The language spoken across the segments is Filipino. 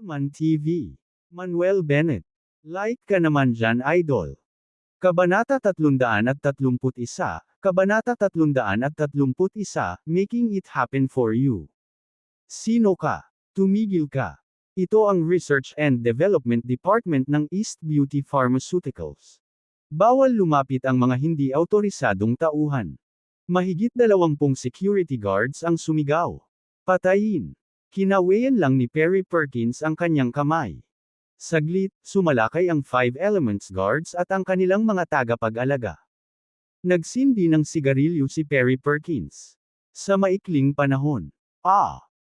Man TV. Manuel Bennett. Like ka naman dyan, idol. Kabanata 331, Kabanata 331, Making It Happen for You. Sino ka? Tumigil ka. Ito ang Research and Development Department ng East Beauty Pharmaceuticals. Bawal lumapit ang mga hindi autorisadong tauhan. Mahigit 20 security guards ang sumigaw. Patayin. Kinawayan lang ni Perry Perkins ang kanyang kamay. Saglit, sumalakay ang 5 Elements guards at ang kanilang mga tagapag-alaga. Nagsindi ng sigarilyo si Perry Perkins. Sa maikling panahon.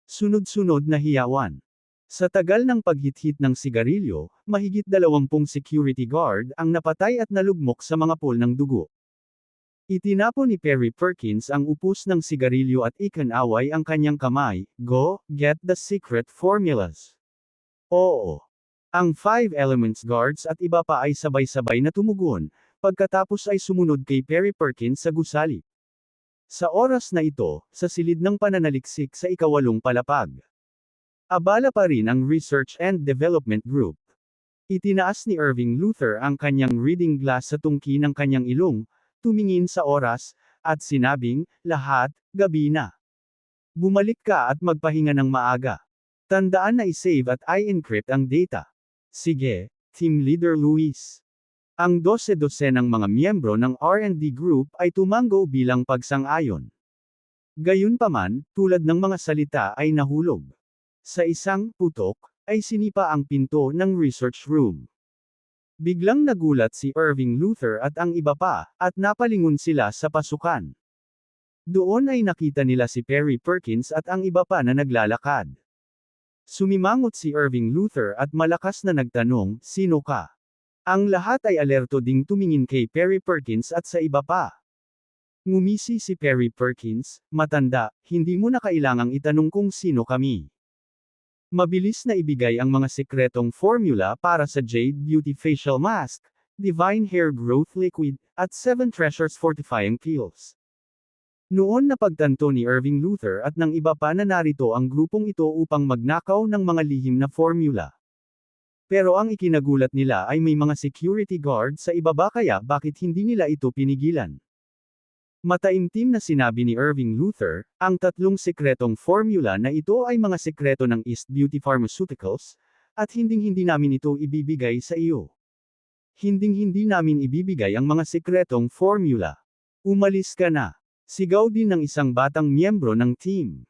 Sunod-sunod na hiyawan. Sa tagal ng paghithit ng sigarilyo, mahigit 20 security guard ang napatay at nalugmok sa mga pool ng dugo. Itinapon ni Perry Perkins ang upos ng sigarilyo at ikinaway ang kanyang kamay. Go, get the secret formulas. Oo. Ang 5 Elements guards at iba pa ay sabay-sabay na tumugon, pagkatapos ay sumunod kay Perry Perkins sa gusali. Sa oras na ito, sa silid ng pananaliksik sa ikawalong palapag. Abala pa rin ang Research and Development Group. Itinaas ni Irving Luther ang kanyang reading glass sa tungki ng kanyang ilong, tumingin sa oras, at sinabing, lahat, gabi na. Bumalik ka at magpahinga ng maaga. Tandaan na i-save at i-encrypt ang data. Sige, Team Leader Luis. Ang 12 ng mga miyembro ng R&D Group ay tumango bilang pagsang-ayon. Gayunpaman, tulad ng mga salita ay nahulog. Sa isang putok, ay sinipa ang pinto ng research room. Biglang nagulat si Irving Luther at ang iba pa, at napalingon sila sa pasukan. Doon ay nakita nila si Perry Perkins at ang iba pa na naglalakad. Sumimangot si Irving Luther at malakas na nagtanong, sino ka? Ang lahat ay alerto ding tumingin kay Perry Perkins at sa iba pa. Ngumisi si Perry Perkins, matanda, hindi mo na kailangang itanong kung sino kami. Mabilis na ibigay ang mga sekretong formula para sa Jade Beauty Facial Mask, Divine Hair Growth Liquid, at 7 Treasures Fortifying Pills. Noon napagtanto ni Irving Luther at ng iba pa na narito ang grupong ito upang magnakaw ng mga lihim na formula. Pero ang ikinagulat nila ay may mga security guard sa ibaba kaya bakit hindi nila ito pinigilan. Mataimtim na sinabi ni Irving Luther, ang 3 sekretong formula na ito ay mga sekreto ng East Beauty Pharmaceuticals, at hinding-hindi namin ito ibibigay sa iyo. Hinding-hindi namin ibibigay ang mga sekretong formula. Umalis ka na. Sigaw din ng isang batang miyembro ng team.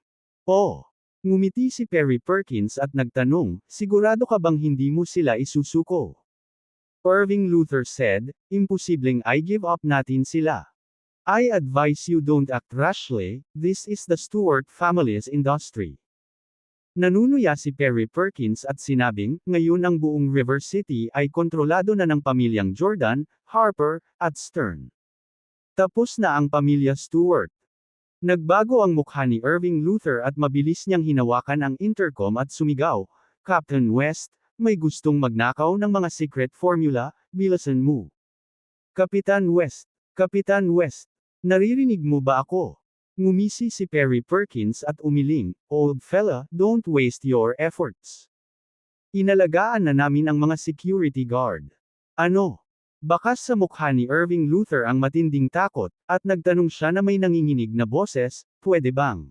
Ngumiti si Perry Perkins at nagtanong, sigurado ka bang hindi mo sila isusuko? Irving Luther said, imposibleng I-give up natin sila. I advise you don't act rashly, this is the Stewart family's industry. Nanunuya si Perry Perkins at sinabing, ngayon ang buong River City ay kontrolado na ng pamilyang Jordan, Harper, at Stern. Tapos na ang pamilya Stewart. Nagbago ang mukha ni Irving Luther at mabilis niyang hinawakan ang intercom at sumigaw, Captain West, may gustong magnakaw ng mga secret formula, bilisan mo. Kapitan West, Kapitan West. Naririnig mo ba ako? Ngumisi si Perry Perkins at umiling, old fella, don't waste your efforts. Inalagaan na namin ang mga security guard. Ano? Bakas sa mukha ni Irving Luther ang matinding takot, at nagtanong siya na may nanginginig na boses, pwede bang?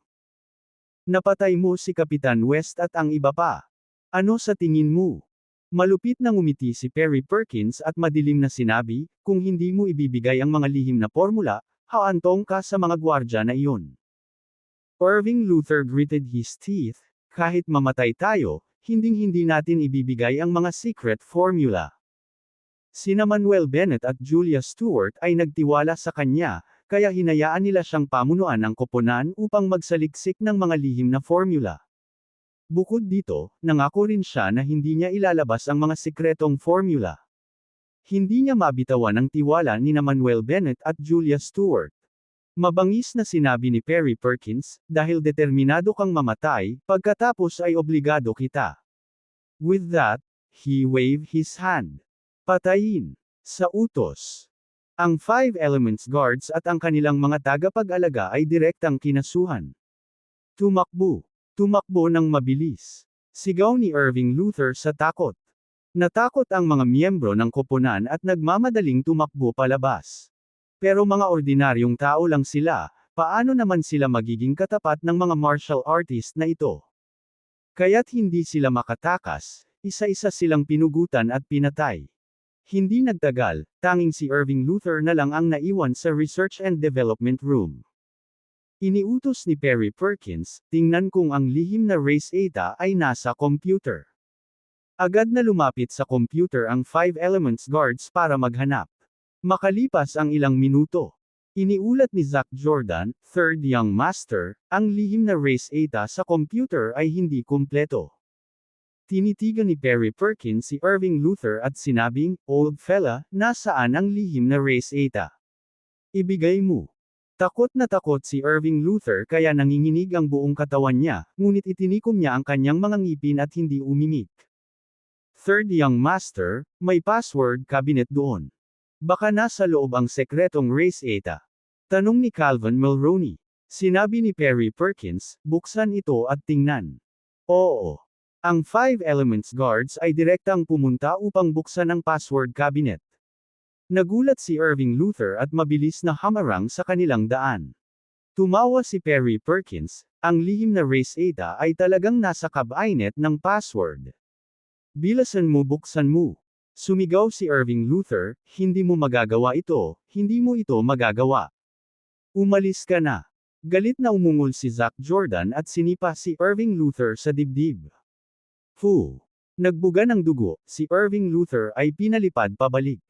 Napatay mo si Kapitan West at ang iba pa. Ano sa tingin mo? Malupit na ngumiti si Perry Perkins at madilim na sinabi, kung hindi mo ibibigay ang mga lihim na formula, haantong ka sa mga gwardya na iyon. Irving Luther gritted his teeth, kahit mamatay tayo, hinding-hindi natin ibibigay ang mga secret formula. Sina Manuel Bennett at Julia Stewart ay nagtiwala sa kanya, kaya hinayaan nila siyang pamunuan ng koponan upang magsaliksik ng mga lihim na formula. Bukod dito, nangako rin siya na hindi niya ilalabas ang mga sekretong formula. Hindi niya mabitawan ang tiwala ni Manuel Bennett at Julia Stewart. Mabangis na sinabi ni Perry Perkins, dahil determinado kang mamatay, pagkatapos ay obligado kita. With that, he waved his hand. Patayin. Sa utos. Ang 5 Elements guards at ang kanilang mga tagapag-alaga ay direktang kinasuhan. Tumakbo. Tumakbo ng mabilis. Sigaw ni Irving Luther sa takot. Natakot ang mga miyembro ng koponan at nagmamadaling tumakbo palabas. Pero mga ordinaryong tao lang sila, paano naman sila magiging katapat ng mga martial artist na ito? Kaya't hindi sila makatakas, isa-isa silang pinugutan at pinatay. Hindi nagtagal, tanging si Irving Luther na lang ang naiwan sa Research and Development Room. Iniutos ni Perry Perkins, tingnan kung ang lihim na race eta ay nasa computer. Agad na lumapit sa computer ang 5 Elements guards para maghanap. Makalipas ang ilang minuto, iniulat ni Zach Jordan, third young master, ang lihim na race eta sa computer ay hindi kumpleto. Tinitigan ni Perry Perkins si Irving Luther at sinabing, "Old fella, nasaan ang lihim na race eta? Ibigay mo." Takot na takot si Irving Luther kaya nanginginig ang buong katawan niya, ngunit itinikom niya ang kanyang mga ngipin at hindi umimik. Third young master, may password cabinet doon. Baka nasa loob ang sekretong race eta. Tanong ni Calvin Mulroney. Sinabi ni Perry Perkins, buksan ito at tingnan. Oo. Ang 5 Elements guards ay direktang pumunta upang buksan ang password cabinet. Nagulat si Irving Luther at mabilis na hamarang sa kanilang daan. Tumawa si Perry Perkins, ang lihim na race eta ay talagang nasa cabinet ng password. Bilasan mo, buksan mo. Sumigaw si Irving Luther, hindi mo magagawa ito, hindi mo ito magagawa. Umalis ka na. Galit na umungol si Zach Jordan at sinipa si Irving Luther sa dibdib. Fu. Nagbuga ng dugo, si Irving Luther ay pinalipad pabalik.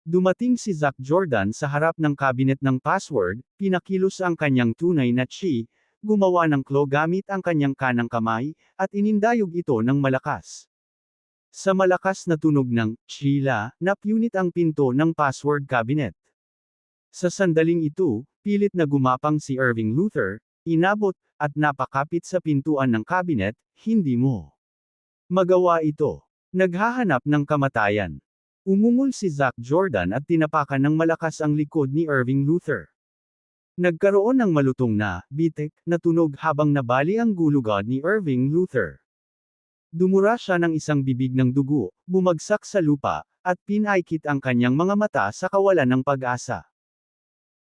Dumating si Zach Jordan sa harap ng cabinet ng password, pinakilos ang kanyang tunay na chi, gumawa ng claw gamit ang kanyang kanang kamay, at inindayog ito ng malakas. Sa malakas na tunog ng chila, napunit ang pinto ng password cabinet. Sa sandaling ito, pilit na gumapang si Irving Luther, inabot, at napakapit sa pintuan ng cabinet, hindi mo magawa ito. Naghahanap ng kamatayan. Umungol si Zach Jordan at tinapakan ng malakas ang likod ni Irving Luther. Nagkaroon ng malutong na, bitik, na tunog habang nabali ang gulugod ni Irving Luther. Dumura siya ng isang bibig ng dugo, bumagsak sa lupa, at pinaikit ang kanyang mga mata sa kawalan ng pag-asa.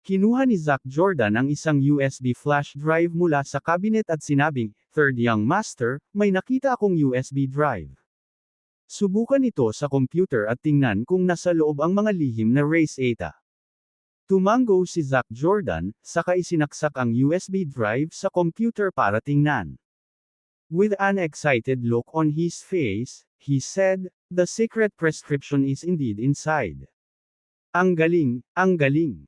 Kinuha ni Zach Jordan ang isang USB flash drive mula sa cabinet at sinabing, "Third young master, may nakita akong USB drive. Subukan ito sa computer at tingnan kung nasa loob ang mga lihim na race eta." Tumango si Zach Jordan, saka isinaksak ang USB drive sa computer para tingnan. With an excited look on his face, he said, "The secret prescription is indeed inside." Ang galing, ang galing.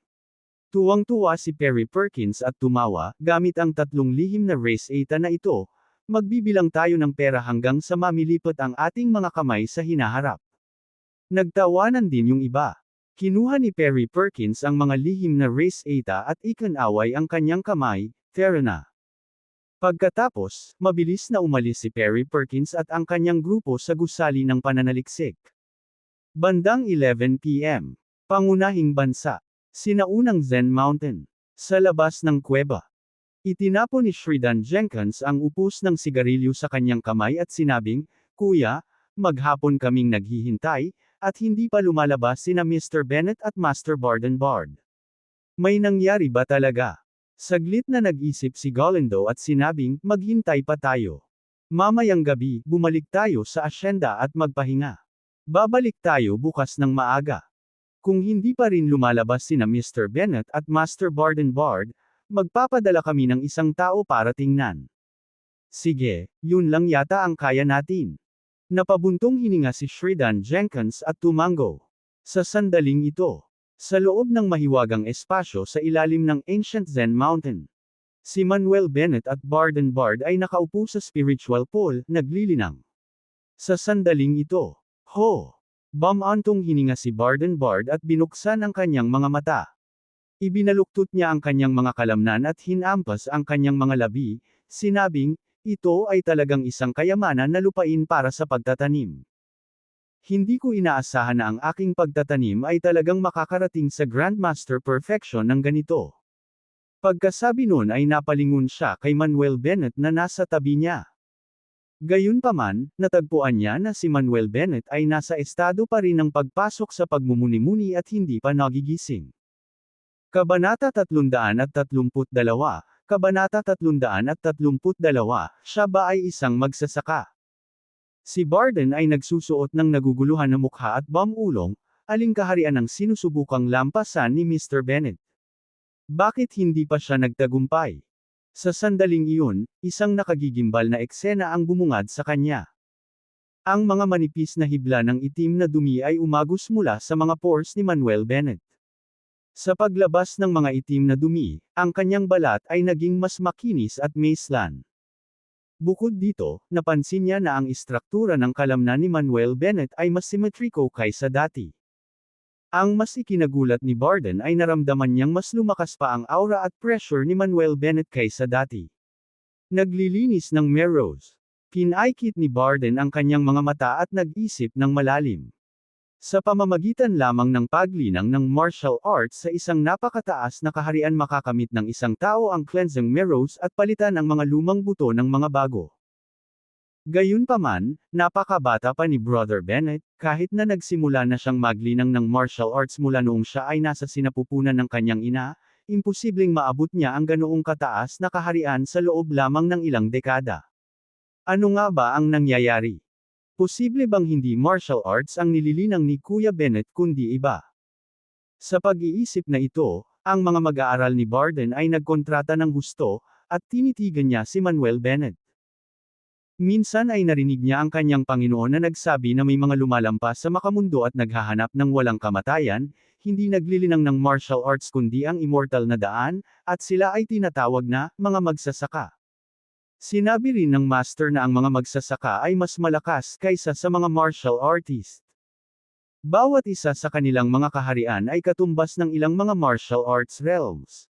Tuwang-tuwa si Perry Perkins at tumawa, gamit ang 3 lihim na race eta na ito, magbibilang tayo ng pera hanggang sa mamilipat ang ating mga kamay sa hinaharap. Nagtawanan din yung iba. Kinuha ni Perry Perkins ang mga lihim na race eta at ikinaway ang kanyang kamay, "Tara na." Pagkatapos, mabilis na umalis si Perry Perkins at ang kanyang grupo sa gusali ng pananaliksik. Bandang 11 p.m. Pangunahing bansa. Sinaunang Zen Mountain. Sa labas ng kuweba. Itinapon ni Sheridan Jenkins ang upos ng sigarilyo sa kanyang kamay at sinabing, "Kuya, maghapon kaming naghihintay, at hindi pa lumalabas sina Mr. Bennett at Master Bardenbard. May nangyari ba talaga?" Saglit na nag-isip si Galindo at sinabing, "Maghintay pa tayo. Mamayang gabi, bumalik tayo sa asyenda at magpahinga. Babalik tayo bukas ng maaga. Kung hindi pa rin lumalabas sina Mr. Bennett at Master Bardenbard, magpapadala kami ng isang tao para tingnan." "Sige, yun lang yata ang kaya natin." Napabuntong hininga si Sheridan Jenkins at tumango. Sa sandaling ito, sa loob ng mahiwagang espasyo sa ilalim ng Ancient Zen Mountain, si Manuel Bennett at Bardenbard ay nakaupo sa spiritual pole, naglilinang. Sa sandaling ito, bumantong hininga si Bardenbard at binuksan ang kanyang mga mata. Ibinaluktot niya ang kanyang mga kalamnan at hinampas ang kanyang mga labi, sinabing, "Ito ay talagang isang kayamanan na lupain para sa pagtatanim. Hindi ko inaasahan na ang aking pagtatanim ay talagang makakarating sa Grandmaster Perfection ng ganito." Pagkasabi nun ay napalingon siya kay Manuel Bennett na nasa tabi niya. Gayunpaman, natagpuan niya na si Manuel Bennett ay nasa estado pa rin ng pagpasok sa pagmumuni-muni at hindi pa nagigising. Kabanata 332, Kabanata 332, siya ba ay isang magsasaka? Si Barden ay nagsusuot ng naguguluhan na mukha at bamulong, aling kaharian ang sinusubukang lampasan ni Mr. Bennett. Bakit hindi pa siya nagtagumpay? Sa sandaling iyon, isang nakagigimbal na eksena ang bumungad sa kanya. Ang mga manipis na hibla ng itim na dumi ay umagos mula sa mga pores ni Manuel Bennett. Sa paglabas ng mga itim na dumi, ang kanyang balat ay naging mas makinis at maislan. Bukod dito, napansin niya na ang istruktura ng kalamnan ni Manuel Bennett ay mas simetriko kaysa dati. Ang mas ikinagulat ni Barden ay naramdaman niyang mas lumakas pa ang aura at pressure ni Manuel Bennett kaysa dati. Naglilinis ng Melrose. Pinaikit ni Barden ang kanyang mga mata at nag-isip ng malalim. Sa pamamagitan lamang ng paglinang ng martial arts sa isang napakataas na kaharian makakamit ng isang tao ang cleansing Melrose at palitan ang mga lumang buto ng mga bago. Gayunpaman, napakabata pa ni Brother Bennett, kahit na nagsimula na siyang maglinang ng martial arts mula noong siya ay nasa sinapupunan ng kanyang ina, imposibleng maabot niya ang ganoong kataas na kaharian sa loob lamang ng ilang dekada. Ano nga ba ang nangyayari? Posible bang hindi martial arts ang nililinang ni Kuya Bennett kundi iba? Sa pag-iisip na ito, ang mga mag-aaral ni Barden ay nagkontrata ng husto, at tinitigan niya si Manuel Bennett. Minsan ay narinig niya ang kanyang Panginoon na nagsabi na may mga lumalampas sa makamundo at naghahanap ng walang kamatayan, hindi naglilinang ng martial arts kundi ang immortal na daan, at sila ay tinatawag na mga magsasaka. Sinabi rin ng master na ang mga magsasaka ay mas malakas kaysa sa mga martial artist. Bawat isa sa kanilang mga kaharian ay katumbas ng ilang mga martial arts realms.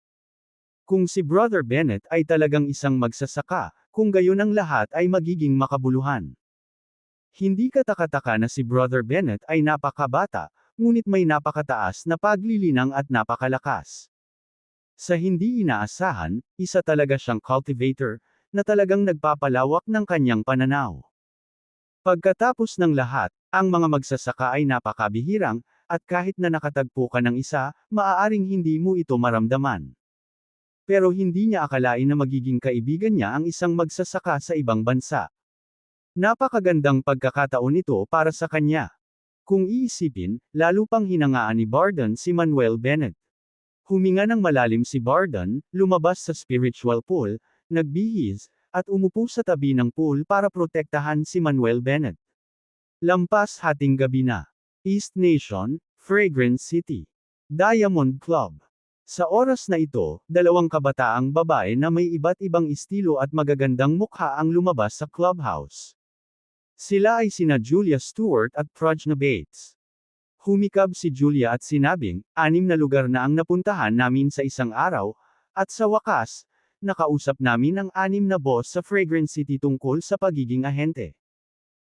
Kung si Brother Bennett ay talagang isang magsasaka, kung gayon ang lahat ay magiging makabuluhan. Hindi katakataka na si Brother Bennett ay napakabata, ngunit may napakataas na paglilinang at napakalakas. Sa hindi inaasahan, isa talaga siyang cultivator, na talagang nagpapalawak ng kanyang pananaw. Pagkatapos ng lahat, ang mga magsasaka ay napakabihirang, at kahit na nakatagpo ka ng isa, maaaring hindi mo ito maramdaman. Pero hindi niya akalain na magiging kaibigan niya ang isang magsasaka sa ibang bansa. Napakagandang pagkakataon ito para sa kanya. Kung iisipin, lalo pang hinangaan ni Barden si Manuel Bennett. Huminga ng malalim si Barden, lumabas sa spiritual pool, nagbihis, at umupo sa tabi ng pool para protektahan si Manuel Bennett. Lampas hating gabi na. East Nation, Fragrance City. Diamond Club. Sa oras na ito, dalawang kabataang babae na may iba't ibang estilo at magagandang mukha ang lumabas sa clubhouse. Sila ay sina Julia Stewart at Prajna Bates. Humikab si Julia at sinabing, 6 na lugar na ang napuntahan namin sa isang araw, at sa wakas, nakausap namin ang 6 na boss sa Fragrance City tungkol sa pagiging ahente.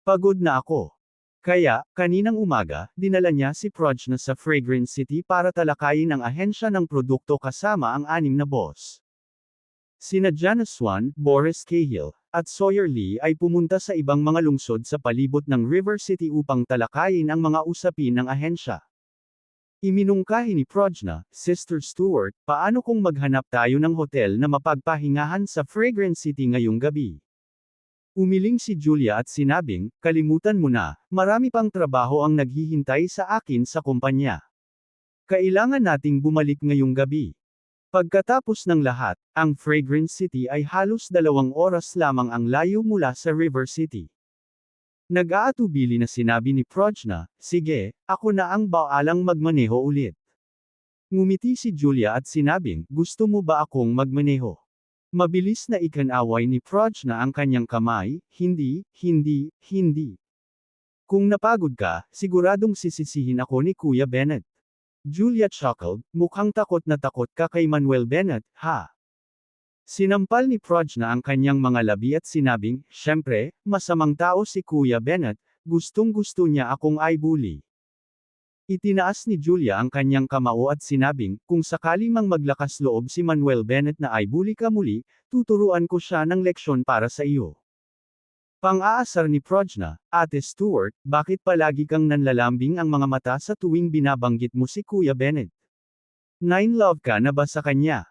Pagod na ako. Kaya, kaninang umaga, dinala niya si Prajna sa Fragrance City para talakayin ang ahensya ng produkto kasama ang 6 na boss. Sina Janice Swan, Boris Cahill, at Sawyer Lee ay pumunta sa ibang mga lungsod sa palibot ng River City upang talakayin ang mga usapin ng ahensya. Iminungkahi ni Prajna, Sister Stewart, paano kung maghanap tayo ng hotel na mapagpahingahan sa Fragrance City ngayong gabi? Umiling si Julia at sinabing, kalimutan mo na, marami pang trabaho ang naghihintay sa akin sa kumpanya. Kailangan nating bumalik ngayong gabi. Pagkatapos ng lahat, ang Fragrance City ay halos 2 oras lamang ang layo mula sa River City. Nag-aatubili na sinabi ni Prajna, sige, ako na ang baalang magmaneho ulit. Ngumiti si Julia at sinabing, gusto mo ba akong magmaneho? Mabilis na ikanaway ni Prajna ang kanyang kamay, hindi. Kung napagod ka, siguradong sisisihin ako ni Kuya Bennett. Julia chuckled, mukhang takot na takot ka kay Manuel Bennett, ha? Sinampal ni Prajna ang kanyang mga labi at sinabing, syempre, masamang tao si Kuya Bennett, gustong-gusto niya akong i-bully. Itinaas ni Julia ang kanyang kamao at sinabing, kung sakali mang maglakas loob si Manuel Bennett na i-bully ka muli, tuturuan ko siya ng leksyon para sa iyo. Pang-aasar ni Prajna, Ate Stuart, bakit palagi kang nanlalambing ang mga mata sa tuwing binabanggit mo si Kuya Bennett? Love ka na ba sa kanya?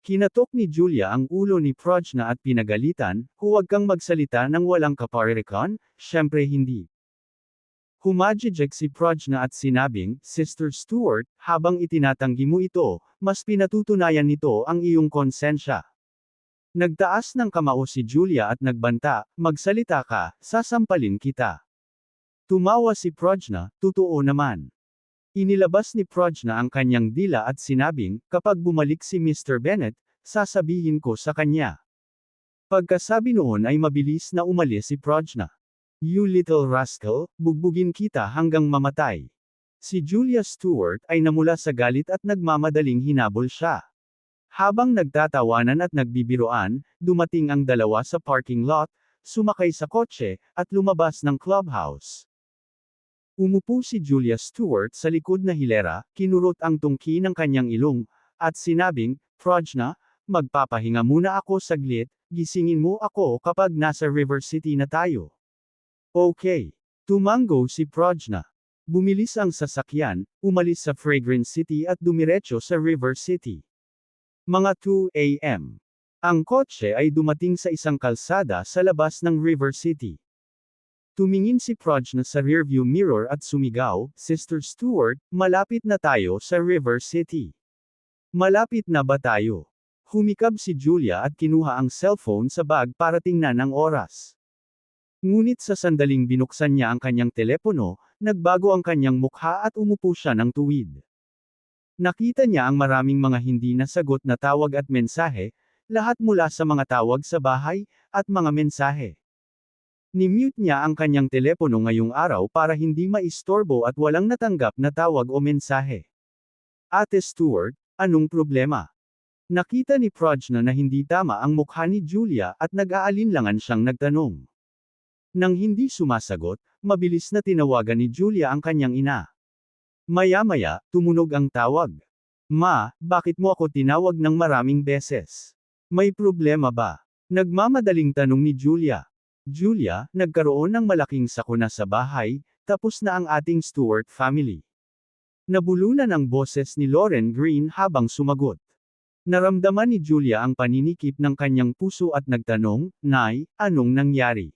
Kinatok ni Julia ang ulo ni Prajna at pinagalitan, huwag kang magsalita ng walang kaparirikan, syempre hindi. Humajijek si Prajna at sinabing, Sister Stuart, habang itinatanggi mo ito, mas pinatutunayan nito ang iyong konsensya. Nagtaas ng kamao si Julia at nagbanta, magsalita ka, sasampalin kita. Tumawa si Prajna, totoo naman. Inilabas ni Prajna ang kanyang dila at sinabing, kapag bumalik si Mr. Bennett, sasabihin ko sa kanya. Pagkasabi noon ay mabilis na umalis si Prajna. You little rascal, bugbugin kita hanggang mamatay. Si Julia Stewart ay namula sa galit at nagmamadaling hinabol siya. Habang nagtatawanan at nagbibiroan, dumating ang dalawa sa parking lot, sumakay sa kotse, at lumabas ng clubhouse. Umupo si Julia Stewart sa likod na hilera, kinurot ang tungki ng kanyang ilong, at sinabing, Prajna, magpapahinga muna ako saglit, gisingin mo ako kapag nasa River City na tayo. Okay. Tumango si Prajna. Bumilis ang sasakyan, umalis sa Fragrance City at dumiretso sa River City. Mga 2 a.m. Ang kotse ay dumating sa isang kalsada sa labas ng River City. Tumingin si Prajna sa rearview mirror at sumigaw, Sister Stuart, malapit na tayo sa River City. Malapit na ba tayo? Humikab si Julia at kinuha ang cellphone sa bag para tingnan ang oras. Ngunit sa sandaling binuksan niya ang kanyang telepono, nagbago ang kanyang mukha at umupo siya ng tuwid. Nakita niya ang maraming mga hindi nasagot na tawag at mensahe, lahat mula sa mga tawag sa bahay, at mga mensahe. Ni-mute niya ang kanyang telepono ngayong araw para hindi maistorbo at walang natanggap na tawag o mensahe. Ate Stuart, anong problema? Nakita ni Prajna na hindi tama ang mukha ni Julia at nag-aalinlangan siyang nagtanong. Nang hindi sumasagot, mabilis na tinawagan ni Julia ang kanyang ina. Maya-maya, tumunog ang tawag. Ma, bakit mo ako tinawag ng maraming beses? May problema ba? Nagmamadaling tanong ni Julia. Julia, nagkaroon ng malaking sakuna sa bahay, tapos na ang ating Stuart family. Nabulunan ang boses ni Lauren Green habang sumagot. Naramdaman ni Julia ang paninikip ng kanyang puso at nagtanong, Nay, anong nangyari?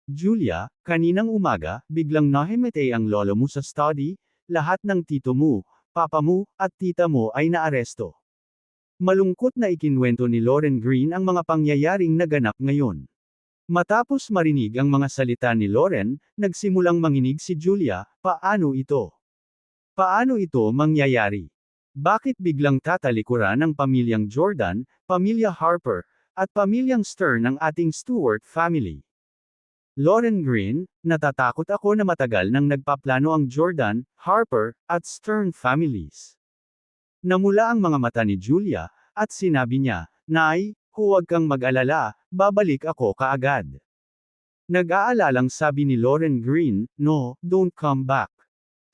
Julia, kaninang umaga, biglang nahimatay ang lolo mo sa study, lahat ng tito mo, papa mo, at tita mo ay naaresto. Malungkot na ikinwento ni Lauren Green ang mga pangyayaring naganap ngayon. Matapos marinig ang mga salita ni Lauren, nagsimulang manginig si Julia, paano ito? Paano ito mangyayari? Bakit biglang tatalikuran ng pamilyang Jordan, pamilya Harper, at pamilyang Stern ang ating Stewart family? Lauren Green, natatakot ako na matagal nang nagpaplano ang Jordan, Harper, at Stern families. Namula ang mga mata ni Julia, at sinabi niya, Nay, huwag kang mag-alala, babalik ako kaagad. Nag-aalalang sabi ni Lauren Green, No, don't come back.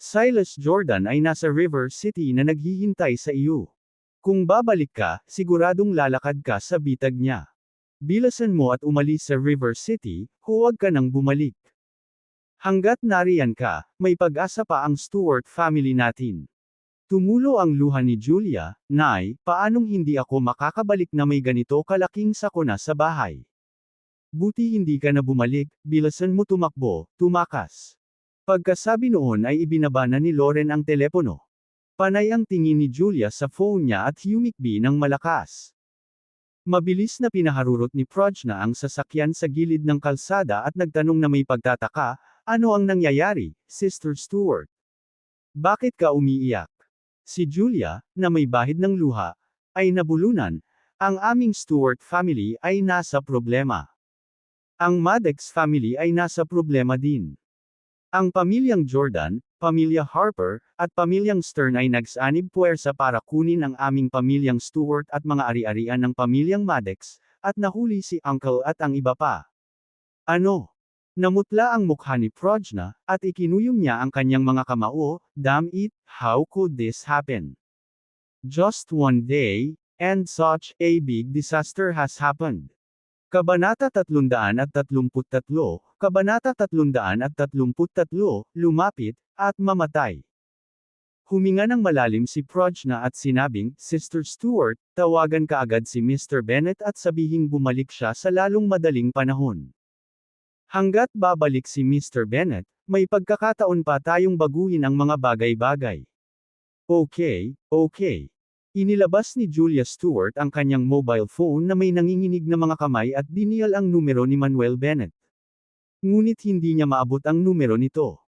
Silas Jordan ay nasa River City na naghihintay sa iyo. Kung babalik ka, siguradong lalakad ka sa bitag niya. Bilasan mo at umalis sa River City, huwag ka nang bumalik. Hanggat nariyan ka, may pag-asa pa ang Stewart family natin. Tumulo ang luha ni Julia, Nay, paanong hindi ako makakabalik na may ganito kalaking sakuna sa bahay? Buti hindi ka na bumalik, bilasan mo tumakbo, tumakas. Pagkasabi noon ay ibinaba na ni Lauren ang telepono. Panay ang tingin ni Julia sa phone niya at humikbi ng malakas. Mabilis na pinaharurot ni Prajna ang sasakyan sa gilid ng kalsada at nagtanong na may pagtataka, ano ang nangyayari, Sister Stuart? Bakit ka umiiyak? Si Julia, na may bahid ng luha, ay nabulunan, ang aming Stuart family ay nasa problema. Ang Maddox family ay nasa problema din. Ang pamilyang Jordan, pamilya Harper, at pamilyang Stern ay nagsanib puwersa para kunin ang aming pamilyang Stewart at mga ari-arian ng pamilyang Maddox, at nahuli si Uncle at ang iba pa. Ano? Namutla ang mukha ni Prajna, at ikinuyom niya ang kanyang mga kamao, damn it, how could this happen? Just one day, and such a big disaster has happened. Kabanata 333, Kabanata 333, lumapit, at mamatay. Huminga ng malalim si Prajna at sinabing, Sister Stuart, tawagan ka agad si Mr. Bennet at sabihing bumalik siya sa lalong madaling panahon. Hanggat babalik si Mr. Bennet, may pagkakataon pa tayong baguhin ang mga bagay-bagay. Okay. Inilabas ni Julia Stewart ang kanyang mobile phone na may nanginginig na mga kamay at dinial ang numero ni Manuel Bennett. Ngunit hindi niya maabot ang numero nito.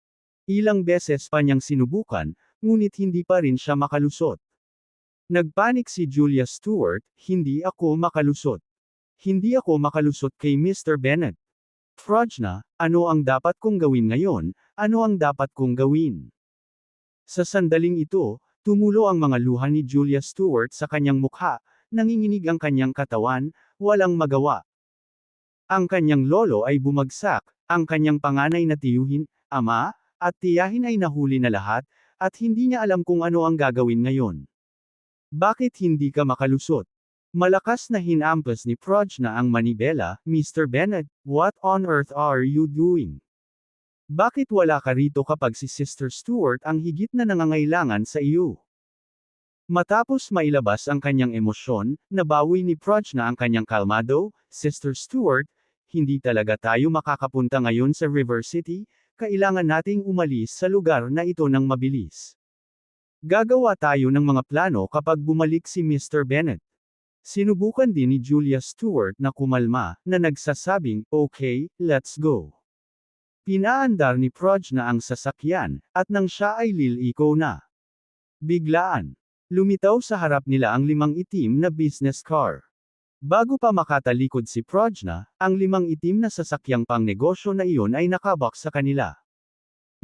Ilang beses pa niyang sinubukan, ngunit hindi pa rin siya makalusot. Nagpanik si Julia Stewart, hindi ako makalusot. Hindi ako makalusot kay Mr. Bennet. Prajna, ano ang dapat kong gawin ngayon? Ano ang dapat kong gawin? Sa sandaling ito, tumulo ang mga luha ni Julia Stewart sa kanyang mukha, nanginginig ang kanyang katawan, walang magawa. Ang kanyang lolo ay bumagsak, ang kanyang panganay na tiyuhin, ama, at tiyahin ay nahuli na lahat, at hindi niya alam kung ano ang gagawin ngayon. Bakit hindi ka makalusot? Malakas na hinampas ni Prajna ang manibela, Mr. Bennet, what on earth are you doing? Bakit wala ka rito kapag si Sister Stuart ang higit na nangangailangan sa iyo? Matapos mailabas ang kanyang emosyon, nabawi ni Prajna ang kanyang kalmado, Sister Stuart, hindi talaga tayo makakapunta ngayon sa River City, kailangan nating umalis sa lugar na ito ng mabilis. Gagawa tayo ng mga plano kapag bumalik si Mr. Bennet. Sinubukan din ni Julia Stewart na kumalma, na nagsasabing, okay, let's go. Pinaandar ni Prajna ang sasakyan, at nang siya ay liliko na. Biglaan. Lumitaw sa harap nila ang 5 itim na business car. Bago pa makatalikod si Prajna, ang 5 itim na sasakyang pangnegosyo na iyon ay nakabak sa kanila.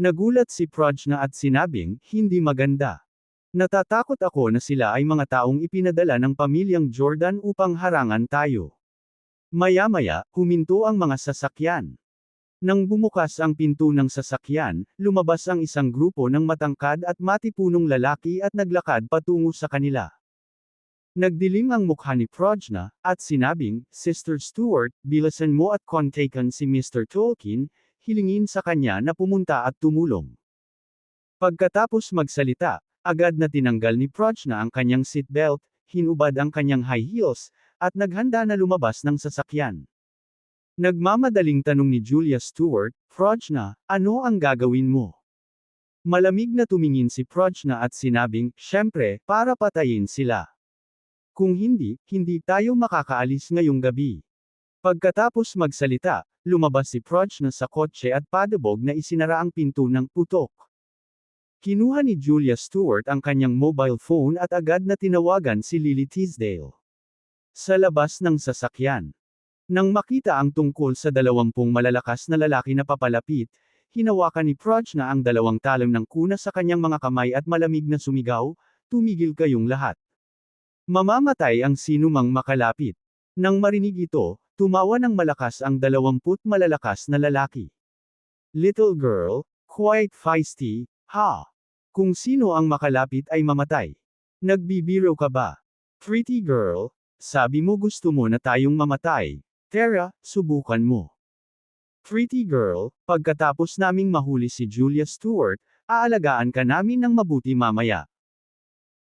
Nagulat si Prajna at sinabing, hindi maganda. Natatakot ako na sila ay mga taong ipinadala ng pamilyang Jordan upang harangan tayo. Maya-maya, huminto ang mga sasakyan. Nang bumukas ang pinto ng sasakyan, lumabas ang isang grupo ng matangkad at matipunong lalaki at naglakad patungo sa kanila. Nagdilim ang mukha ni Prajna, at sinabing, Sister Stuart, bilasan mo at kontakan si Mr. Tolkien, hilingin sa kanya na pumunta at tumulong. Pagkatapos magsalita, agad na tinanggal ni Prajna ang kanyang seatbelt, hinubad ang kanyang high heels, at naghanda na lumabas ng sasakyan. Nagmamadaling tanong ni Julia Stewart, Prajna, ano ang gagawin mo? Malamig na tumingin si Prajna at sinabing, syempre, para patayin sila. Kung hindi tayo makakaalis ngayong gabi. Pagkatapos magsalita, lumabas si Prajna sa kotse at padabog na isinara ang pinto ng putok. Kinuha ni Julia Stewart ang kanyang mobile phone at agad na tinawagan si Lily Teasdale. Sa labas ng sasakyan. Nang makita ang tungkol sa 20 malalakas na lalaki na papalapit, hinawakan ni Prajna ang 2 talim ng kuna sa kanyang mga kamay at malamig na sumigaw, tumigil kayong lahat. Mamamatay ang sinumang makalapit. Nang marinig ito, tumawa ng malakas ang 20 malalakas na lalaki. Little girl, quite feisty, ha? Kung sino ang makalapit ay mamatay. Nagbibiro ka ba? Pretty girl, sabi mo gusto mo na tayong mamatay. Tara, subukan mo. Pretty girl, pagkatapos naming mahuli si Julia Stewart, aalagaan ka namin ng mabuti mamaya.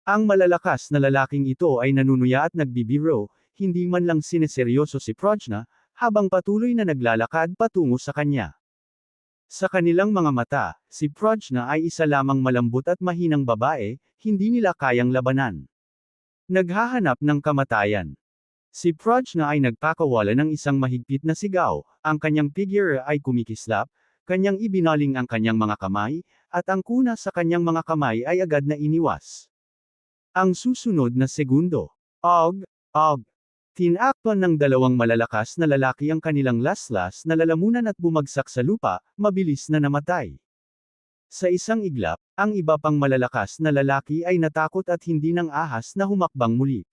Ang malalakas na lalaking ito ay nanunuya at nagbibiro, hindi man lang sineseryoso si Prajna, habang patuloy na naglalakad patungo sa kanya. Sa kanilang mga mata, si Prajna ay isa lamang malambot at mahinang babae, hindi nila kayang labanan. Naghahanap ng kamatayan. Si Prajna ay nagpakawala ng isang mahigpit na sigaw, ang kanyang figure ay kumikislap, kanyang ibinaling ang kanyang mga kamay, at ang kuna sa kanyang mga kamay ay agad na iniwas. Ang susunod na segundo, tinakpan ng 2 malalakas na lalaki ang kanilang laslas na lalamunan at bumagsak sa lupa, mabilis na namatay. Sa isang iglap, ang iba pang malalakas na lalaki ay natakot at hindi nang ahas na humakbang muli.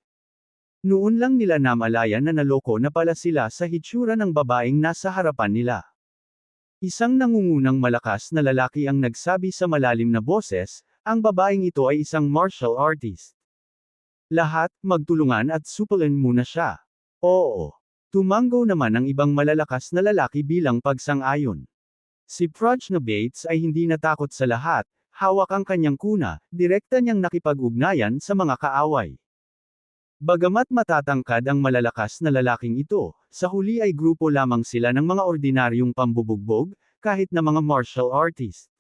Noon lang nila namalayan na naloko na pala sila sa hitsura ng babaeng nasa harapan nila. Isang nangungunang malakas na lalaki ang nagsabi sa malalim na boses, ang babaeng ito ay isang martial artist. Lahat, magtulungan at supulan muna siya. Oo. Tumango naman ang ibang malalakas na lalaki bilang pagsang-ayon. Si Prajna Bates ay hindi natakot sa lahat, hawak ang kanyang kuna, direkta niyang nakipag-ugnayan sa mga kaaway. Bagamat matatangkad ang malalakas na lalaking ito, sa huli ay grupo lamang sila ng mga ordinaryong pambubugbog, kahit na mga martial artist.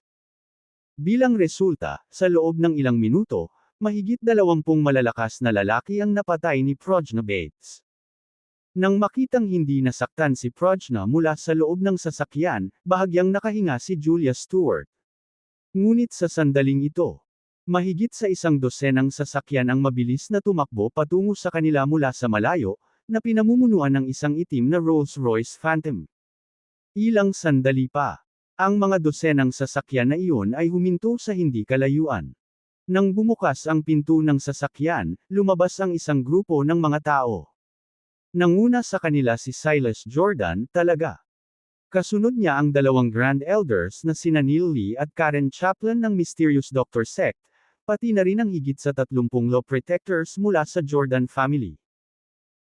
Bilang resulta, sa loob ng ilang minuto, mahigit 20 malalakas na lalaki ang napatay ni Prajna Bates. Nang makitang hindi nasaktan si Prajna mula sa loob ng sasakyan, bahagyang nakahinga si Julia Stewart. Ngunit sa sandaling ito, mahigit sa 100 sasakyan ang mabilis na tumakbo patungo sa kanila mula sa malayo, na pinamumunuan ng isang itim na Rolls-Royce Phantom. Ilang sandali pa, ang mga dosenang sasakyan na iyon ay huminto sa hindi kalayuan. Nang bumukas ang pinto ng sasakyan, lumabas ang isang grupo ng mga tao. Nanguna sa kanila si Silas Jordan, talaga. Kasunod niya ang dalawang Grand Elders na sina Neil Lee at Karen Chaplin ng Mysterious Doctor Sect, pati na rin ang higit sa 30 law protectors mula sa Jordan family.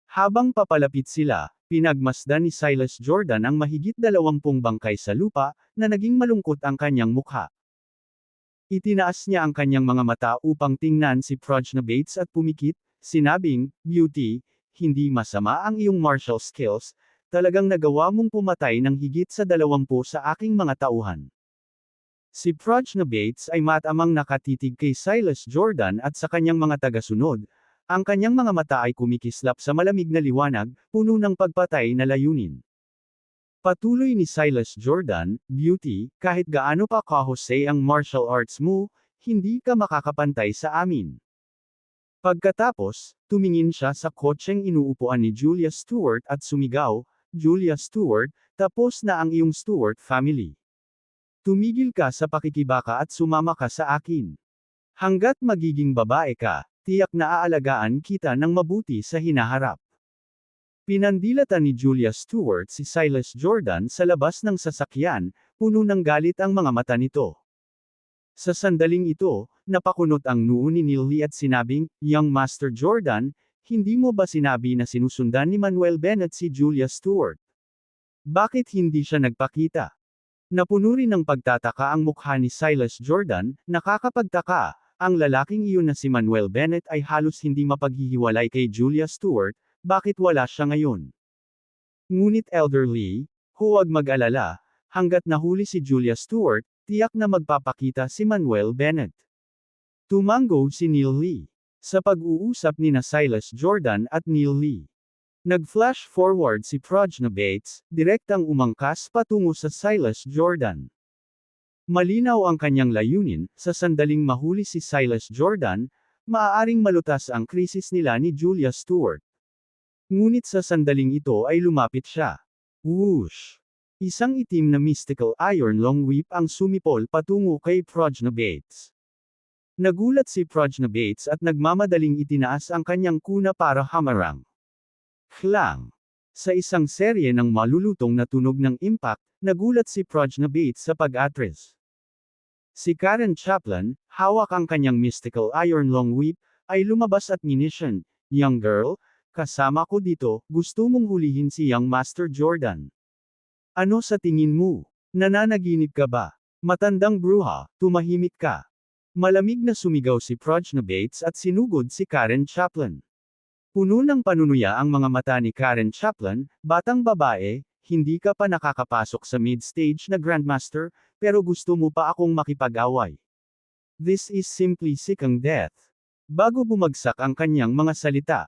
Habang papalapit sila, pinagmasdan ni Silas Jordan ang mahigit 20 bangkay sa lupa, na naging malungkot ang kanyang mukha. Itinaas niya ang kanyang mga mata upang tingnan si Prajna Bates at pumikit, sinabing, "Beauty, hindi masama ang iyong martial skills, talagang nagawa mong pumatay ng higit sa 20 sa aking mga tauhan." Si Prajna Bates ay matamang nakatitig kay Silas Jordan at sa kanyang mga tagasunod. Ang kanyang mga mata ay kumikislap sa malamig na liwanag, puno ng pagpatay na layunin. Patuloy ni Silas Jordan, "Beauty, kahit gaano pa kahusay ang martial arts mo, hindi ka makakapantay sa amin." Pagkatapos, tumingin siya sa kotseng inuupuan ni Julia Stewart at sumigaw, "Julia Stewart, tapos na ang iyong Stewart family. Tumigil ka sa pakikibaka at sumama ka sa akin. Hanggat magiging babae ka, tiyak na aalagaan kita ng mabuti sa hinaharap." Pinandilatan ni Julia Stewart si Silas Jordan sa labas ng sasakyan, puno ng galit ang mga mata nito. Sa sandaling ito, napakunot ang noo ni Neil Lee at sinabing, "Young Master Jordan, hindi mo ba sinabi na sinusundan ni Manuel Bennett si Julia Stewart? Bakit hindi siya nagpakita?" Napuno rin ng pagtataka ang mukha ni Silas Jordan, "Nakakapagtaka, ang lalaking iyon na si Manuel Bennett ay halos hindi mapaghihiwalay kay Julia Stewart, bakit wala siya ngayon?" Ngunit Elder Lee, huwag mag-alala, hanggat nahuli si Julia Stewart, tiyak na magpapakita si Manuel Bennett. Tumango si Neil Lee. Sa pag-uusap ni na Silas Jordan at Neil Lee, nag-flash forward si Prajna Bates, direktang umangkas patungo sa Silas Jordan. Malinaw ang kanyang layunin, sa sandaling mahuli si Silas Jordan, maaaring malutas ang krisis nila ni Julia Stewart. Ngunit sa sandaling ito ay lumapit siya. Whoosh! Isang itim na mystical iron long whip ang sumipol patungo kay Prajna Bates. Nagulat si Prajna Bates at nagmamadaling itinaas ang kanyang kuna para hamarang. Klang! Sa isang serye ng malulutong na tunog ng impact, nagulat si Prajna Bates sa pag-atras. Si Karen Chaplin, hawak ang kanyang mystical iron long whip, ay lumabas at minisyon, "Young girl, kasama ko dito, gusto mong hulihin si Young Master Jordan. Ano sa tingin mo? Nananaginip ka ba? Matandang bruha, tumahimik ka." Malamig na sumigaw si Prajna Bates at sinugod si Karen Chaplin. Puno ng panunuya ang mga mata ni Karen Chaplin, "Batang babae, hindi ka pa nakakapasok sa mid-stage na Grandmaster, pero gusto mo pa akong makipag-away. This is simply sickang death." Bago bumagsak ang kanyang mga salita,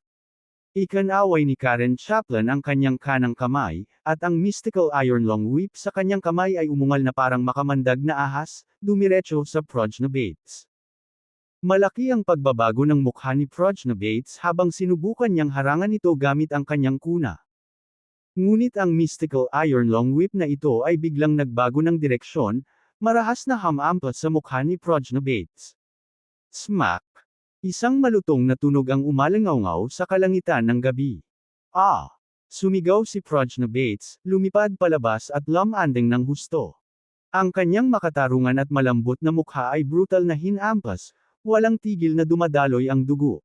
ikanaway ni Karen Chaplin ang kanyang kanang kamay, at ang mystical iron long whip sa kanyang kamay ay umungal na parang makamandag na ahas, dumiretso sa Prajna Bates. Malaki ang pagbabago ng mukha ni Prajna Bates habang sinubukan niyang harangan ito gamit ang kanyang kuna. Ngunit ang mystical iron long whip na ito ay biglang nagbago ng direksyon, marahas na hamampa sa mukha ni Prajna Bates. Smack! Isang malutong na tunog ang umalangaw sa kalangitan ng gabi. "Ah!" Sumigaw si Prajna Bates, lumipad palabas at lumanding ng husto. Ang kanyang makatarungan at malambot na mukha ay brutal na hinampas, walang tigil na dumadaloy ang dugo.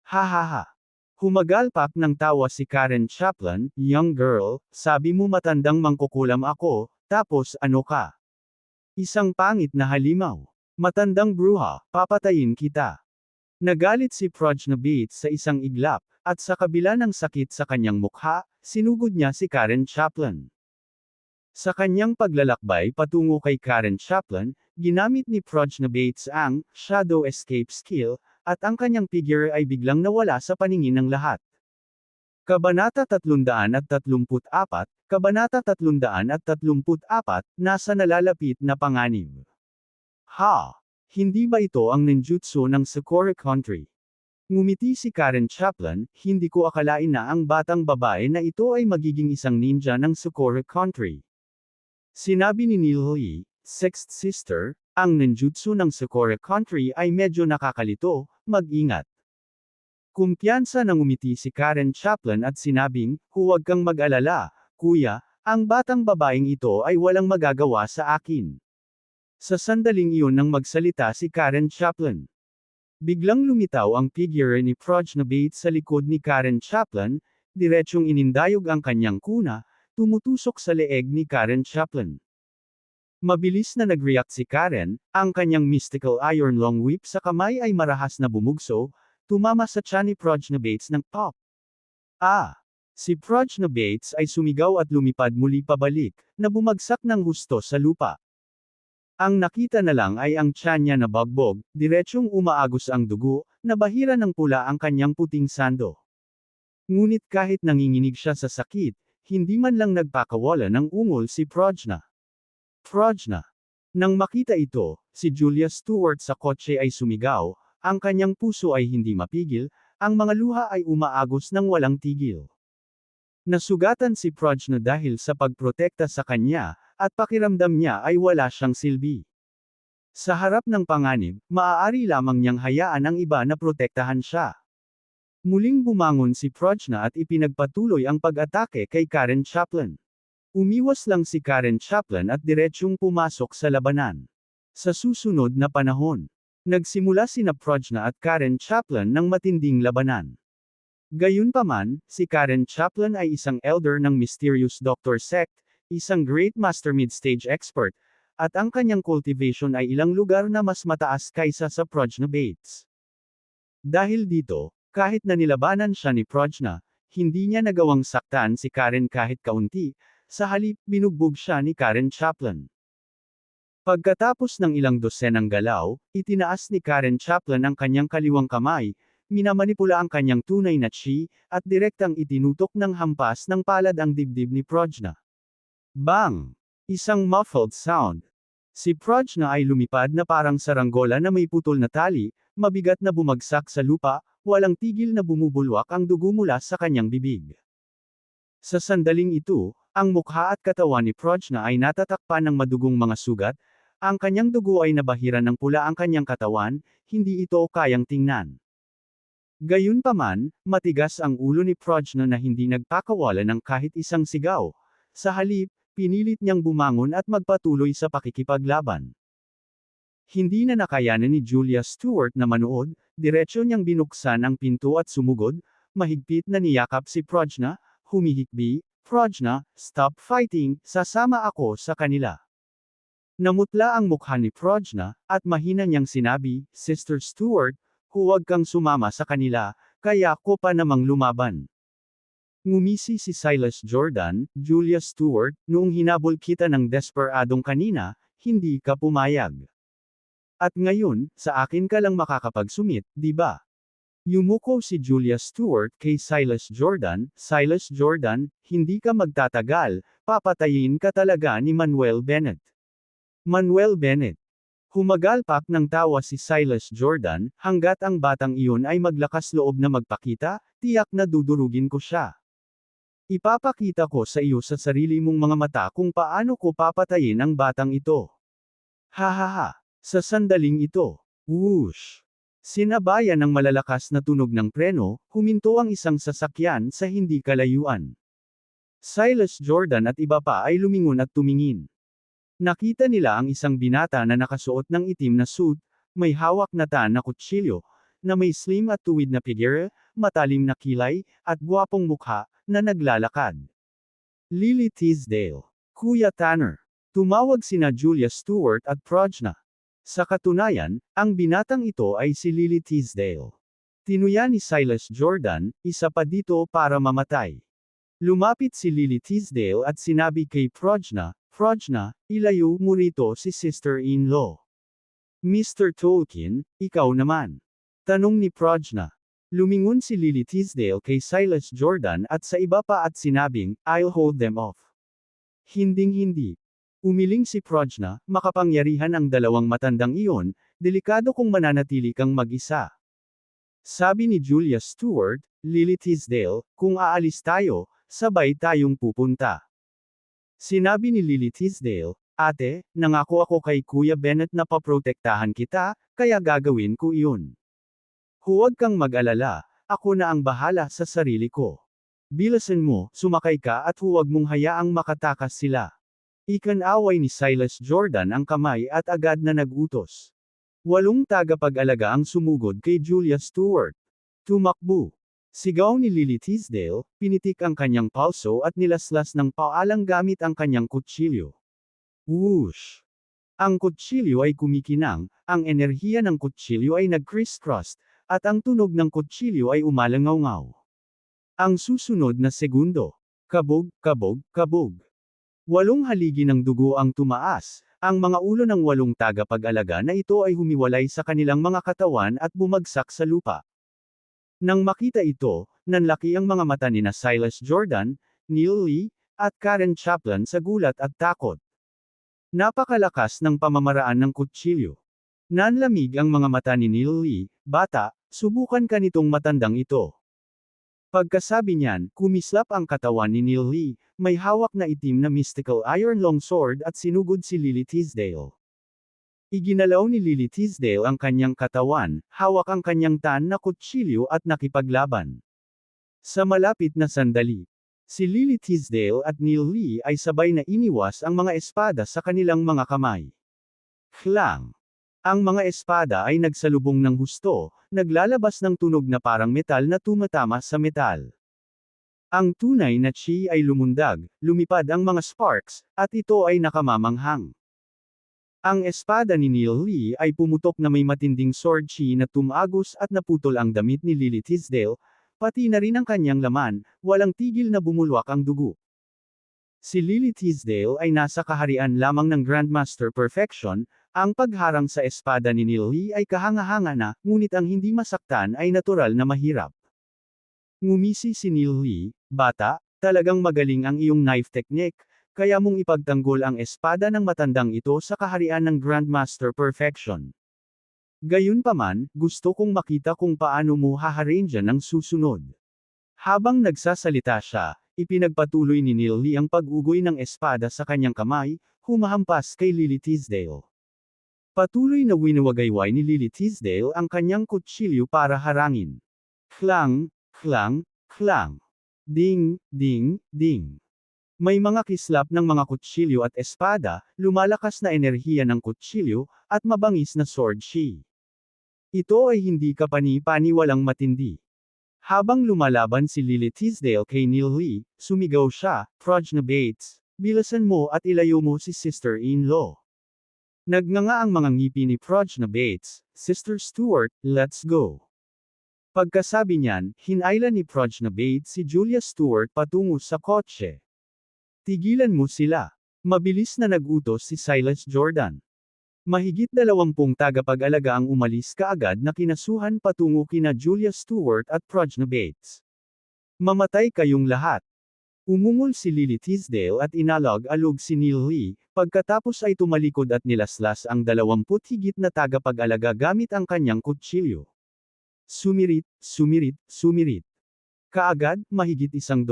"Ha ha ha! Humagalpak ng tawa si Karen Chaplin, "Young girl, sabi mo matandang mangkukulam ako, tapos ano ka? Isang pangit na halimaw. Matandang bruha, papatayin kita." Nagalit si Prajna Bates sa isang iglap, at sa kabila ng sakit sa kanyang mukha, sinugod niya si Karen Chaplin. Sa kanyang paglalakbay patungo kay Karen Chaplin, ginamit ni Prajna Bates ang shadow escape skill, at ang kanyang figure ay biglang nawala sa paningin ng lahat. Kabanata 334, Kabanata 334, Nasa nalalapit na panganib. Ha! Hindi ba ito ang ninjutsu ng Sakura Country? Ngumiti si Karen Chaplin, "Hindi ko akalain na ang batang babae na ito ay magiging isang ninja ng Sakura Country." Sinabi ni Neil Lee, Sixth Sister, "Ang ninjutsu ng Sakura Country ay medyo nakakalito, mag-ingat." Kumpiyansa nang umiti si Karen Chaplin at sinabing, "Huwag kang mag-alala, kuya, ang batang babaeng ito ay walang magagawa sa akin." Sa sandaling iyon nang magsalita si Karen Chaplin, biglang lumitaw ang figure ni Prajna Bates sa likod ni Karen Chaplin, diretsyong inindayog ang kanyang kuna, tumutusok sa leeg ni Karen Chaplin. Mabilis na nag-react si Karen, ang kanyang mystical iron long whip sa kamay ay marahas na bumugso, tumama sa tiyan ni Prajna Bates ng pop. Ah! Si Prajna Bates ay sumigaw at lumipad muli pabalik, na bumagsak ng husto sa lupa. Ang nakita na lang ay ang tiyan niya na bagbog, diretsyong umaagos ang dugo, nabahira ng pula ang kanyang puting sando. Ngunit kahit nanginginig siya sa sakit, hindi man lang nagpakawala ng ungol si Prajna. Prajna. Nang makita ito, si Julia Stewart sa kotse ay sumigaw, ang kanyang puso ay hindi mapigil, ang mga luha ay umaagos ng walang tigil. Nasugatan si Prajna dahil sa pagprotekta sa kanya, at pakiramdam niya ay wala siyang silbi. Sa harap ng panganib, maaari lamang niyang hayaan ang iba na protektahan siya. Muling bumangon si Prajna at ipinagpatuloy ang pag-atake kay Karen Chaplin. Umiwas lang si Karen Chaplin at diretsyong pumasok sa labanan. Sa susunod na panahon, nagsimula sina Prajna at Karen Chaplin ng matinding labanan. Gayunpaman, si Karen Chaplin ay isang elder ng Mysterious Doctor Sect, isang Great Master mid-stage expert, at ang kanyang cultivation ay ilang lugar na mas mataas kaysa sa Prajna Bates. Dahil dito, kahit na nilabanan siya ni Prajna, hindi niya nagawang saktan si Karen kahit kaunti, sa halip, binugbog siya ni Karen Chaplin. Pagkatapos ng ilang dosenang galaw, itinaas ni Karen Chaplin ang kanyang kaliwang kamay, minamanipula ang kanyang tunay na chi, at direktang itinutok ng hampas ng palad ang dibdib ni Prajna. Bang! Isang muffled sound. Si Prajna ay lumipad na parang saranggola na may putol na tali, mabigat na bumagsak sa lupa, walang tigil na bumubulwak ang dugo mula sa kanyang bibig. Sa sandaling ito, ang mukha at katawan ni Prajna ay natatakpan ng madugong mga sugat, ang kanyang dugo ay nabahiran ng pula ang kanyang katawan, hindi ito kayang tingnan. Gayunpaman, matigas ang ulo ni Prajna na hindi nagpakawala ng kahit isang sigaw. Sa halip, pinilit niyang bumangon at magpatuloy sa pakikipaglaban. Hindi na nakayanan ni Julia Stewart na manood, diretsyo niyang binuksan ang pinto at sumugod, mahigpit na niyakap si Prajna, humihikbi, "Prajna, stop fighting, sasama ako sa kanila." Namutla ang mukha ni Prajna, at mahina niyang sinabi, "Sister Stewart, huwag kang sumama sa kanila, kaya ko pa namang lumaban." Ngumisi si Silas Jordan, "Julia Stewart, noong hinabol kita ng desperadong kanina, hindi ka pumayag. At ngayon, sa akin ka lang makakapagsumit, di ba?" Yumuko si Julia Stewart kay Silas Jordan, "Silas Jordan, hindi ka magtatagal, papatayin ka talaga ni Manuel Bennett." Manuel Bennett. Humagalpak ng tawa si Silas Jordan, "Hanggat ang batang iyon ay maglakas loob na magpakita, tiyak na dudurugin ko siya. Ipapakita ko sa iyo sa sarili mong mga mata kung paano ko papatayin ang batang ito." Hahaha. Sa sandaling ito, whoosh! Sinabayan ng malalakas na tunog ng preno, huminto ang isang sasakyan sa hindi kalayuan. Silas Jordan at iba pa ay lumingon at tumingin. Nakita nila ang isang binata na nakasuot ng itim na suit, may hawak na tan na kutsilyo, na may slim at tuwid na figure, matalim na kilay, at gwapong mukha, na naglalakad. Lily Teasdale. Kuya Tanner. Tumawag sina Julia Stewart at Prajna. Sa katunayan, ang binatang ito ay si Lily Teasdale. Tinuya ni Silas Jordan, isa pa dito para mamatay. Lumapit si Lily Teasdale at sinabi kay Prajna, Prajna, ilayo mo rito si sister-in-law. Mr. Tolkien, ikaw naman. Tanong ni Prajna. Lumingon si Lily Teasdale kay Silas Jordan at sa iba pa at sinabing, I'll hold them off. Hinding-hindi. Umiling si Prajna, makapangyarihan ang dalawang matandang iyon, delikado kung mananatili kang mag-isa. Sabi ni Julia Stewart, Lily Teasdale, kung aalis tayo, sabay tayong pupunta. Sinabi ni Lily Teasdale, Ate, nangako ako kay Kuya Bennett na paprotektahan kita, kaya gagawin ko iyon. Huwag kang mag-alala, ako na ang bahala sa sarili ko. Bilasan mo, sumakay ka at huwag mong hayaang makatakas sila. Ikan-away ni Silas Jordan ang kamay at agad na nag-utos. 8 tagapag-alaga ang sumugod kay Julia Stewart. Tumakbo. Sigaw ni Lily Teasdale, pinitik ang kanyang palso at nilaslas ng paalang gamit ang kanyang kutsilyo. Whoosh! Ang kutsilyo ay kumikinang, ang enerhiya ng kutsilyo ay nag-criss-cross, at ang tunog ng kutsilyo ay umalangaw-ngaw. Ang susunod na segundo. Kabog, kabog, kabog. 8 haligi ng dugo ang tumaas, ang mga ulo ng 8 tagapag-alaga na ito ay humiwalay sa kanilang mga katawan at bumagsak sa lupa. Nang makita ito, nanlaki ang mga mata ni Silas Jordan, Neil Lee, at Karen Chaplin sa gulat at takot. Napakalakas ng pamamaraan ng kutsilyo. Nanlamig ang mga mata ni Neil Lee, Bata, subukan ka nitong matandang ito. Pagkasabi niyan, kumislap ang katawan ni Neil Lee, may hawak na itim na mystical iron longsword at sinugod si Lily Teasdale. Iginalaw ni Lily Teasdale ang kanyang katawan, hawak ang kanyang tan na kutsilyo at nakipaglaban. Sa malapit na sandali, si Lily Teasdale at Neil Lee ay sabay na iniwas ang mga espada sa kanilang mga kamay. Klang! Ang mga espada ay nagsalubong ng husto, naglalabas ng tunog na parang metal na tumatama sa metal. Ang tunay na chi ay lumundag, lumipad ang mga sparks, at ito ay nakamamanghang. Ang espada ni Neil Lee ay pumutok na may matinding sword chi na tumagos at naputol ang damit ni Lily Teasdale, pati na rin ang kanyang laman, walang tigil na bumulwak ang dugo. Si Lily Teasdale ay nasa kaharian lamang ng Grandmaster Perfection, ang pagharang sa espada ni Neil Lee ay kahanga-hanga na, ngunit ang hindi masaktan ay natural na mahirap. Ngumisi si Neil Lee, Bata, talagang magaling ang iyong knife technique, kaya mong ipagtanggol ang espada ng matandang ito sa kaharian ng Grandmaster Perfection. Gayunpaman, gusto kong makita kung paano mo haharangyan ang susunod. Habang nagsasalita siya, ipinagpatuloy ni Neil Lee ang pag-ugoy ng espada sa kanyang kamay, humahampas kay Lily Teasdale. Patuloy na winawagayway ni Lily Teasdale ang kanyang kutsilyo para harangin. Klang, klang, klang. Ding, ding, ding. May mga kislap ng mga kutsilyo at espada, lumalakas na enerhiya ng kutsilyo, at mabangis na sword chi. Ito ay hindi kapani-paniwalang matindi. Habang lumalaban si Lily Teasdale kay Neil Lee, sumigaw siya, Prajna Bates, bilasan mo at ilayo mo si sister-in-law. Nagnganga ang mga ngipi ni Prajna Bates, Sister Stewart, let's go. Pagkasabi niyan, hinailan ni Prajna Bates si Julia Stewart patungo sa kotse. Tigilan mo sila. Mabilis na nag-utos si Silas Jordan. Mahigit 20 tagapag-alaga ang umalis kaagad na kinasuhan patungo kina Julia Stewart at Prajna Bates. Mamatay kayong lahat. Umungol si Lily Teasdale at inalog-alog si Neil Lee, pagkatapos ay tumalikod at nilaslas ang 20 higit na tagapag-alaga gamit ang kanyang kutsilyo. Sumirit, sumirit, sumirit. Kaagad, mahigit 100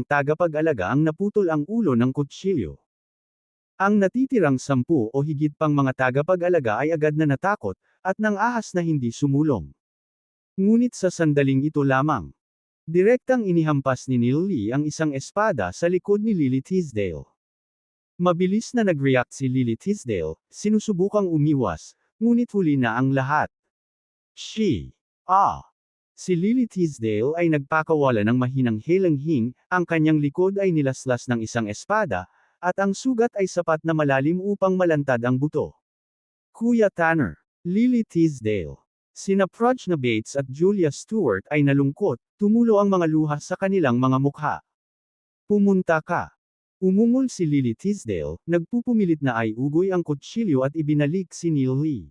tagapag-alaga ang naputol ang ulo ng kutsilyo. Ang natitirang 10 o higit pang mga tagapag-alaga ay agad na natakot, at nang ahas na hindi sumulong. Ngunit sa sandaling ito lamang, direktang inihampas ni Neil Lee ang isang espada sa likod ni Lily Teasdale. Mabilis na nag-react si Lily Teasdale, sinusubukang umiwas, ngunit huli na ang lahat. She. Si Lily Teasdale ay nagpakawala ng mahinang helanghing, ang kanyang likod ay nilaslas ng isang espada, at ang sugat ay sapat na malalim upang malantad ang buto. Kuya Tanner. Lily Teasdale. Sina Prajna Bates at Julia Stewart ay nalungkot, tumulo ang mga luha sa kanilang mga mukha. Pumunta ka. Umungol si Lily Teasdale, nagpupumilit na ay ugoy ang kutsilyo at ibinalik si Neil Lee.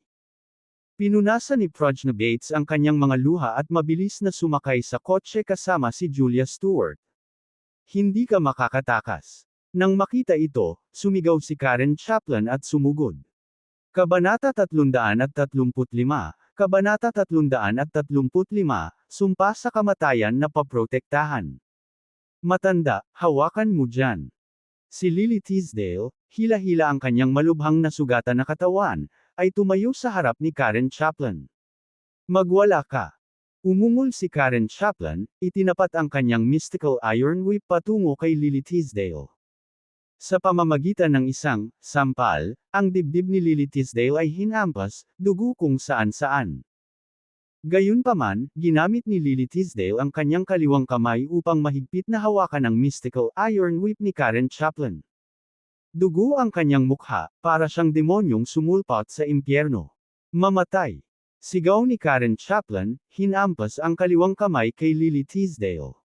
Pinunasan ni Prajna Bates ang kanyang mga luha at mabilis na sumakay sa kotse kasama si Julia Stewart. Hindi ka makakatakas. Nang makita ito, sumigaw si Karen Chaplin at sumugod. Kabanata 335, Kabanata 335, Sumpa sa kamatayan na paprotektahan. Matanda, hawakan mo dyan. Si Lily Teasdale, hila-hila ang kanyang malubhang na sugatan na katawan, ay tumayo sa harap ni Karen Chaplin. Magwala ka. Umungol si Karen Chaplin, itinapat ang kanyang mystical iron whip patungo kay Lily Teasdale. Sa pamamagitan ng isang sampal, ang dibdib ni Lily Teasdale ay hinampas, dugo kung saan-saan. Gayunpaman, ginamit ni Lily Teasdale ang kanyang kaliwang kamay upang mahigpit na hawakan ang mystical iron whip ni Karen Chaplin. Dugo ang kanyang mukha, para siyang demonyong sumulpot sa impyerno. Mamatay! Sigaw ni Karen Chaplin, hinampas ang kaliwang kamay kay Lily Teasdale.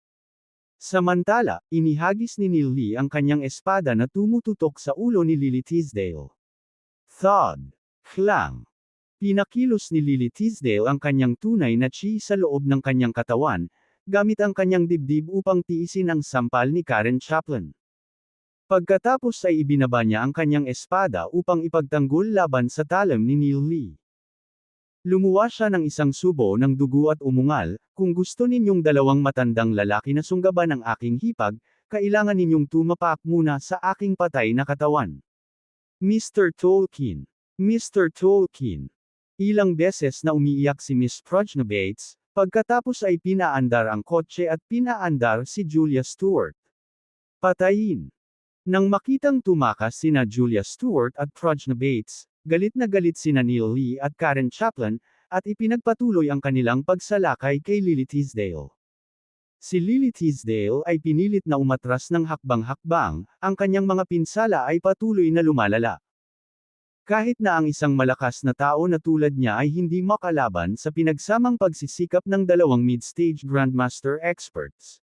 Samantala, inihagis ni Neil Lee ang kanyang espada na tumututok sa ulo ni Lily Teasdale. Thud! Klang! Pinakilos ni Lily Teasdale ang kanyang tunay na chi sa loob ng kanyang katawan, gamit ang kanyang dibdib upang tiisin ang sampal ni Karen Chaplin. Pagkatapos ay ibinaba niya ang kanyang espada upang ipagtanggol laban sa talam ni Neil Lee. Lumuwa siya ng isang subo ng dugo at umungal, kung gusto ninyong dalawang matandang lalaki na sunggaban ang aking hipag, kailangan ninyong tumapak muna sa aking patay na katawan. Mr. Tolkien. Mr. Tolkien. Ilang beses na umiiyak si Miss Prajna Bates, pagkatapos ay pinaandar ang kotse at pinaandar si Julia Stewart. Patayin. Nang makitang tumakas sina Julia Stewart at Prajna Bates, galit na galit sina Neil Lee at Karen Chaplin, at ipinagpatuloy ang kanilang pagsalakay kay Lily Teasdale. Si Lily Teasdale ay pinilit na umatras ng hakbang-hakbang, ang kanyang mga pinsala ay patuloy na lumalala. Kahit na ang isang malakas na tao na tulad niya ay hindi makalaban sa pinagsamang pagsisikap ng dalawang mid-stage Grandmaster experts.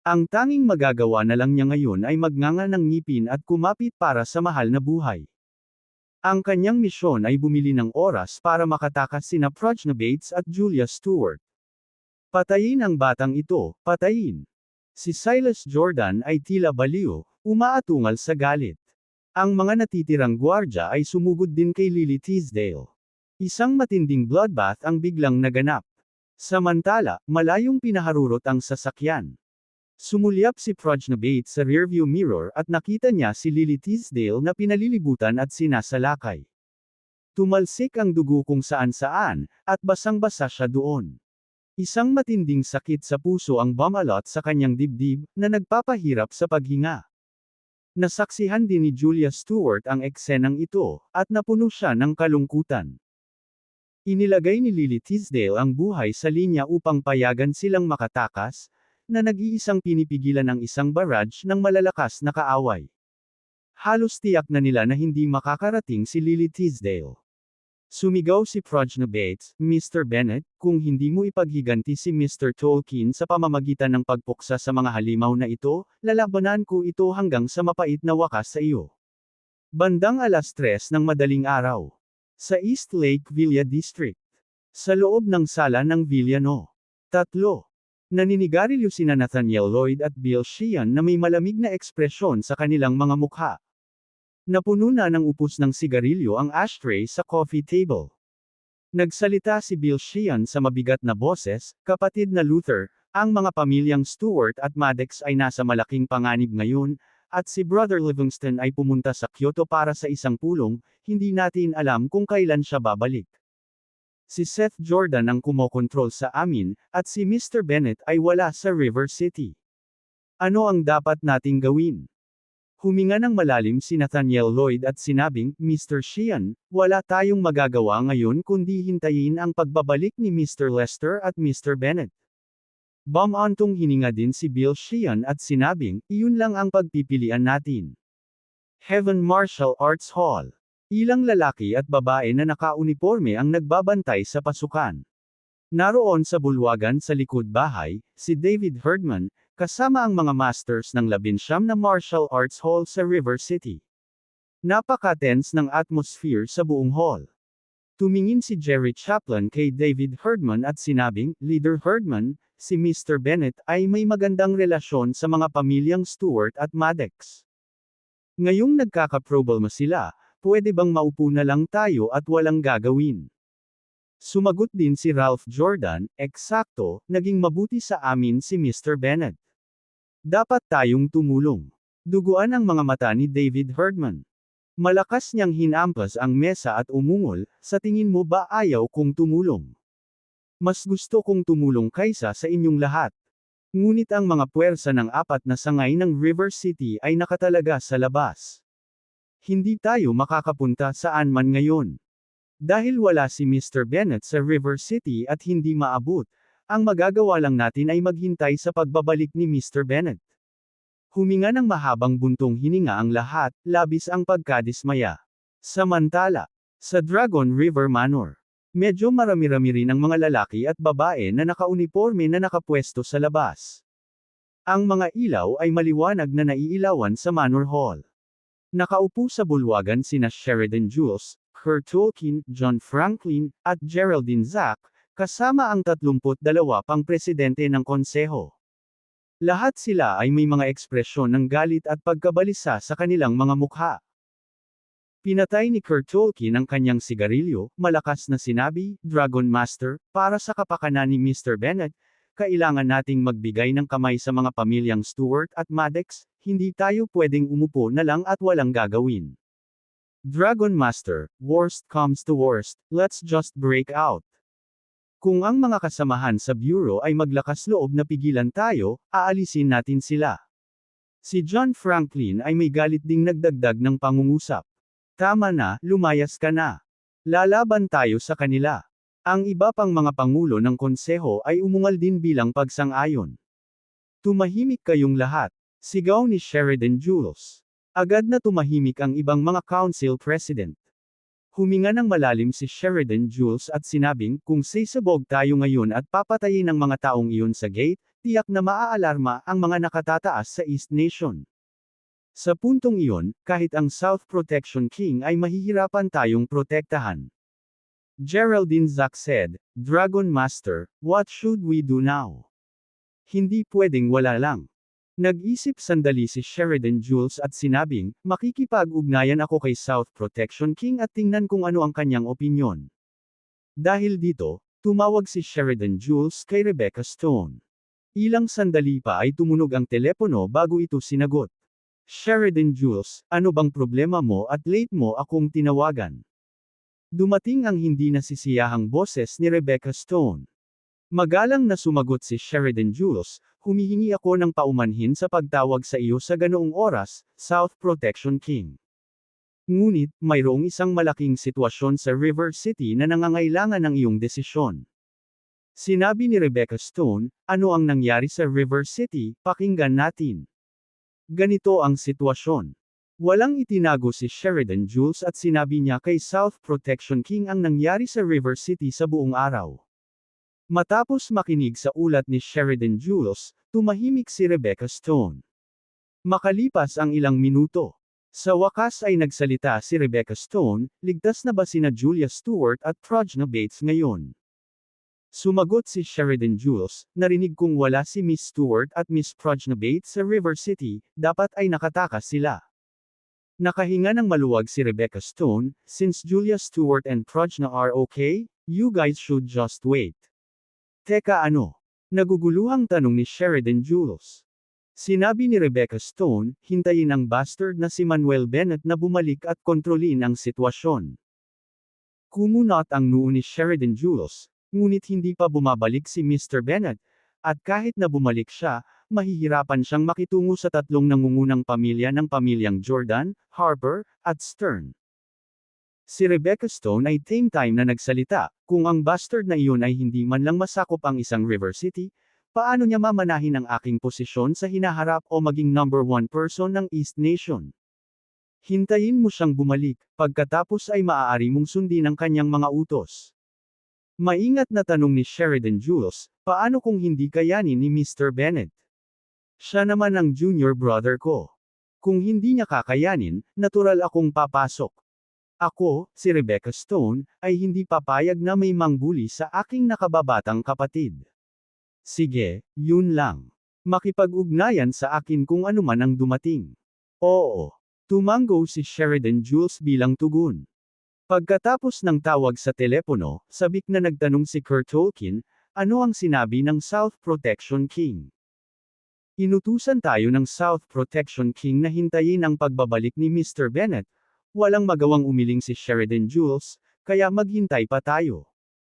Ang tanging magagawa na lang niya ngayon ay magnganga ng ngipin at kumapit para sa mahal na buhay. Ang kanyang misyon ay bumili ng oras para makatakas sina Prajna Bates at Julia Stewart. Patayin ang batang ito, patayin. Si Silas Jordan ay tila baliw, umaatungal sa galit. Ang mga natitirang gwardya ay sumugod din kay Lily Teasdale. Isang matinding bloodbath ang biglang naganap. Samantala, malayong pinaharurot ang sasakyan. Sumulyap si Prajna Bates sa rearview mirror at nakita niya si Lily Teasdale na pinalilibutan at sinasalakay. Tumalsik ang dugo kung saan-saan, at basang-basa siya doon. Isang matinding sakit sa puso ang bumalot sa kanyang dibdib, na nagpapahirap sa paghinga. Nasaksihan din ni Julia Stewart ang eksenang ito, at napuno siya ng kalungkutan. Inilagay ni Lily Teasdale ang buhay sa linya upang payagan silang makatakas, na nag-iisang pinipigilan ang isang barrage ng malalakas na kaaway. Halos tiyak na nila na hindi makakarating si Lily Teasdale. Sumigaw si Prajna Bates, Mr. Bennet, kung hindi mo ipaghiganti si Mr. Tolkien sa pamamagitan ng pagpuksa sa mga halimaw na ito, lalabanan ko ito hanggang sa mapait na wakas sa iyo. Bandang 3:00 ng madaling araw. Sa East Lake Villa District. Sa loob ng sala ng Villa No. 3. Naninigarilyo sina Nathaniel Lloyd at Bill Sheehan na may malamig na ekspresyon sa kanilang mga mukha. Napuno na ng upos ng sigarilyo ang ashtray sa coffee table. Nagsalita si Bill Sheehan sa mabigat na boses, "Kapatid na Luther, ang mga pamilyang Stewart at Maddox ay nasa malaking panganib ngayon, at si Brother Livingston ay pumunta sa Kyoto para sa isang pulong, hindi natin alam kung kailan siya babalik. Si Seth Jordan ang kumokontrol sa amin, at si Mr. Bennet ay wala sa River City. Ano ang dapat nating gawin?" Huminga ng malalim si Nathaniel Lloyd at sinabing, Mr. Sheehan, wala tayong magagawa ngayon kundi hintayin ang pagbabalik ni Mr. Lester at Mr. Bennet. Bumantong hininga din si Bill Sheehan at sinabing, iyon lang ang pagpipilian natin. Heaven Martial Arts Hall. Ilang lalaki at babae na nakauniporme ang nagbabantay sa pasukan. Naroon sa bulwagan sa likod bahay, si David Herdman, kasama ang mga masters ng 19 na martial arts hall sa River City. Napaka-tense ng atmosphere sa buong hall. Tumingin si Jerry Chaplin kay David Herdman at sinabing, Leader Herdman, si Mr. Bennet ay may magandang relasyon sa mga pamilyang Stewart at Maddox. Ngayong nagkakaproblema sila, pwede bang maupo na lang tayo at walang gagawin? Sumagot din si Ralph Jordan, eksakto, naging mabuti sa amin si Mr. Bennet. Dapat tayong tumulong. Duguan ang mga mata ni David Herdman. Malakas niyang hinampas ang mesa at umungol, sa tingin mo ba ayaw kong tumulong? Mas gusto kong tumulong kaysa sa inyong lahat. Ngunit ang mga puwersa ng 4 na sangay ng River City ay nakatalaga sa labas. Hindi tayo makakapunta saan man ngayon. Dahil wala si Mr. Bennet sa River City at hindi maabot, ang magagawa lang natin ay maghintay sa pagbabalik ni Mr. Bennet. Huminga ng mahabang buntong hininga ang lahat, labis ang pagkadismaya. Samantala, sa Dragon River Manor, medyo marami-rami rin ang mga lalaki at babae na nakauniporme na nakapwesto sa labas. Ang mga ilaw ay maliwanag na naiilawan sa Manor Hall. Nakaupo sa bulwagan sina Sheridan Jules, Kurt Tolkien, John Franklin, at Geraldine Zack, kasama ang 32 pang presidente ng konseho. Lahat sila ay may mga ekspresyon ng galit at pagkabalisa sa kanilang mga mukha. Pinatay ni Kurt Tolkien ang kanyang sigarilyo, malakas na sinabi, Dragon Master, para sa kapakanan ni Mr. Bennet, kailangan nating magbigay ng kamay sa mga pamilyang Stewart at Maddox, hindi tayo pwedeng umupo na lang at walang gagawin. Dragon Master, worst comes to worst, let's just break out. Kung ang mga kasamahan sa bureau ay maglakas loob na pigilan tayo, aalisin natin sila. Si John Franklin ay may galit ding nagdagdag ng pangungusap. Tama na, lumayas ka na. Lalaban tayo sa kanila. Ang iba pang mga pangulo ng konseho ay umungal din bilang pagsang-ayon. Tumahimik kayong lahat. Sigaw ni Sheridan Jules. Agad na tumahimik ang ibang mga council president. Huminga ng malalim si Sheridan Jules at sinabing, kung sisabog tayo ngayon at papatayin ang mga taong iyon sa gate, tiyak na maaalarma ang mga nakatataas sa East Nation. Sa puntong iyon, kahit ang South Protection King ay mahihirapan tayong protektahan. Geraldine Zack said, Dragon Master, what should we do now? Hindi pwedeng wala lang. Nag-isip sandali si Sheridan Jules at sinabing, makikipag-ugnayan ako kay South Protection King at tingnan kung ano ang kanyang opinyon. Dahil dito, tumawag si Sheridan Jules kay Rebecca Stone. Ilang sandali pa ay tumunog ang telepono bago ito sinagot. Sheridan Jules, ano bang problema mo at late mo akong tinawagan? Dumating ang hindi nasisiyahang boses ni Rebecca Stone. Magalang na sumagot si Sheridan Jules, humihingi ako ng paumanhin sa pagtawag sa iyo sa ganoong oras, South Protection King. Ngunit, mayroong isang malaking sitwasyon sa River City na nangangailangan ng iyong desisyon. Sinabi ni Rebecca Stone, ano ang nangyari sa River City, pakinggan natin. Ganito ang sitwasyon. Walang itinago si Sheridan Jules at sinabi niya kay South Protection King ang nangyari sa River City sa buong araw. Matapos makinig sa ulat ni Sheridan Jules, tumahimik si Rebecca Stone. Makalipas ang ilang minuto. Sa wakas ay nagsalita si Rebecca Stone, ligtas na ba sina Julia Stewart at Prajna Bates ngayon? Sumagot si Sheridan Jules, narinig kong wala si Miss Stewart at Miss Prajna Bates sa River City, dapat ay nakatakas sila. Nakahinga ng maluwag si Rebecca Stone, since Julia Stewart and Prajna are okay, you guys should just wait. Teka ano? Naguguluhang tanong ni Sheridan Jules. Sinabi ni Rebecca Stone, hintayin ang bastard na si Manuel Bennet na bumalik at kontrolin ang sitwasyon. Kumunot ang noo ni Sheridan Jules, ngunit hindi pa bumabalik si Mr. Bennet, at kahit na bumalik siya, mahihirapan siyang makitungo sa tatlong nangungunang pamilya ng pamilyang Jordan, Harper, at Stern. Si Rebecca Stone ay same time na nagsalita, kung ang bastard na iyon ay hindi man lang masakop ang isang River City, paano niya mamanahin ang aking posisyon sa hinaharap o maging number one person ng East Nation? Hintayin mo siyang bumalik, pagkatapos ay maaari mong sundin ang kanyang mga utos. Maingat na tanong ni Sheridan Jules, paano kung hindi kayanin ni Mr. Bennett? Siya naman ang junior brother ko. Kung hindi niya kakayanin, natural akong papasok. Ako, si Rebecca Stone, ay hindi papayag na may mangbuli sa aking nakababatang kapatid. Sige, yun lang. Makipag-ugnayan sa akin kung ano man ang dumating. Oo. Tumango si Sheridan Jules bilang tugon. Pagkatapos ng tawag sa telepono, sabik na nagtanong si Kurt Tolkien, ano ang sinabi ng South Protection King? Inutusan tayo ng South Protection King na hintayin ang pagbabalik ni Mr. Bennett. Walang magawang umiling si Sheridan Jules, kaya maghintay pa tayo.